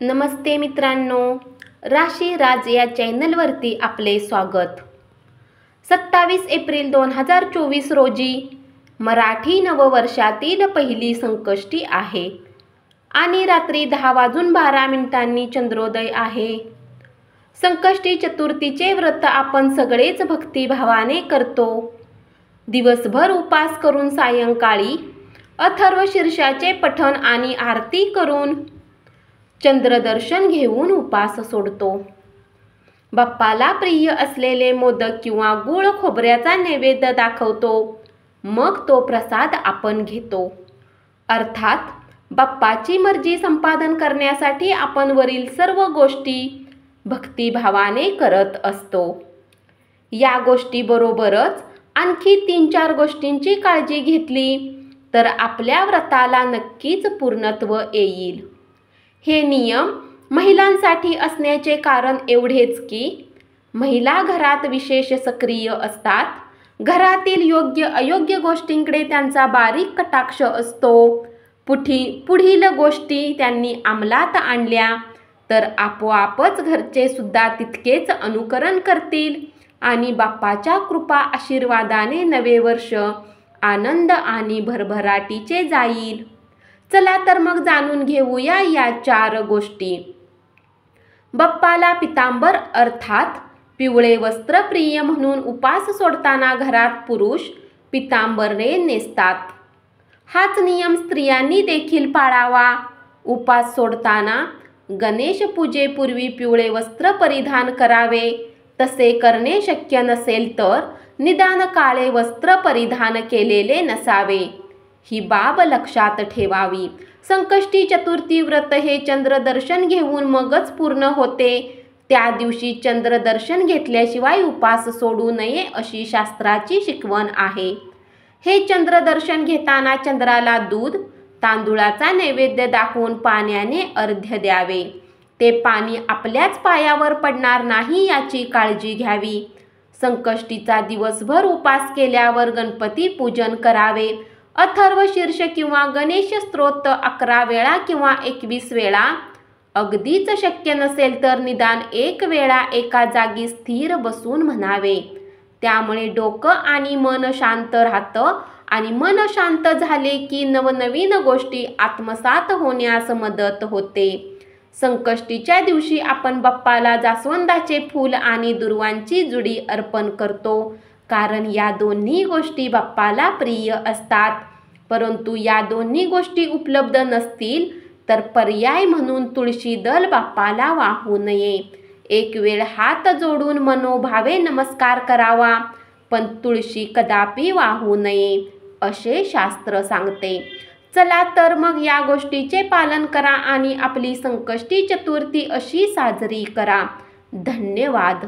नमस्ते मित्रांनो, राशी राज या चॅनलवरती आपले स्वागत। 27 एप्रिल 2024 रोजी मराठी नववर्षातील पहिली संकष्टी आहे आणि रात्री 10:12 चंद्रोदय आहे। संकष्टी चतुर्थीचे व्रत आपण सगळेच भक्तिभावाने करतो। दिवसभर उपास करून सायंकाळी अथर्व शीर्षाचे पठण आणि आरती करून चंद्रदर्शन घेऊन उपास सोडतो। बाप्पाला प्रिय असलेले मोदक किंवा गूळ खोबऱ्याचा नैवेद्य दाखवतो, मग तो प्रसाद आपण घेतो। अर्थात बाप्पाची मर्जी संपादन करण्यासाठी आपण वरील सर्व गोष्टी भक्तिभावाने करत असतो। या गोष्टीबरोबरच आणखी 3-4 गोष्टींची काळजी घेतली तर आपल्या व्रताला नक्कीच पूर्णत्व येईल। हे नियम महिलांसाठी असण्याचे कारण एवढेच की महिला घरात विशेष सक्रिय असतात। घरातील योग्य अयोग्य गोष्टींकडे त्यांचा बारीक कटाक्ष असतो। पुढील गोष्टी त्यांनी अंमलात आणल्या तर आपोआपच घरचे सुद्धा तितकेच अनुकरण करतील आणि बाप्पाच्या कृपा आशीर्वादाने नवे वर्ष आनंद आणि भरभराटीचे जाईल। चला तर मग जाणून घेऊया या 4 गोष्टी। बाप्पाला पितांबर अर्थात पिवळे वस्त्र प्रिय म्हणून उपास सोडताना घरात पुरुष पितांबरे नेसतात। हाच नियम स्त्रियांनी देखील पाळावा। उपास सोडताना गणेश पूजेपूर्वी पिवळे वस्त्र परिधान करावे। तसे करणे शक्य नसेल तर निदान काळे वस्त्र परिधान केलेले नसावे, ही बाब लक्षात ठेवावी। संकष्टी चतुर्थी व्रत हे चंद्रदर्शन घेऊन मगच पूर्ण होते। त्या दिवशी चंद्रदर्शन घेतल्याशिवाय उपास सोडू नये अशी शास्त्राची शिकवण आहे। हे चंद्रदर्शन घेताना चंद्राला दूध तांदूळाचा नैवेद्य दाखवून पाण्याने अर्घ्य द्यावे। ते पाणी आपल्याच पायावर पडणार नाही याची काळजी घ्यावी। संकष्टीचा दिवसभर उपास केल्यावर गणपती पूजन करावे। अथर्व शीर्ष किंवा गणेश स्तोत्र 11 वेळा किंवा 21 वेळा, अगदीच शक्य नसेल तर निदान 1 वेळा एका जागी स्थिर बसून म्हणावे। त्यामुळे डोकं आणि मन शांत राहतं आणि मन शांत झाले की नवनवीन गोष्टी आत्मसात होण्यास मदत होते। संकष्टीच्या दिवशी आपण बाप्पाला जास्वंदाचे फूल आणि दुर्वांची जुडी अर्पण करतो, कारण या दोन्ही गोष्टी बाप्पाला प्रिय असतात। परंतु या दोन्ही गोष्टी उपलब्ध नसतील तर पर्याय म्हणून तुळशी दल बाप्पाला वाहू नये। एक वेळ हात जोडून मनोभावे नमस्कार करावा, पण तुळशी कदापि वाहू नये असे शास्त्र सांगते। चला तर मग या गोष्टीचे पालन करा आणि आपली संकष्टी चतुर्थी अशी साजरी करा। धन्यवाद।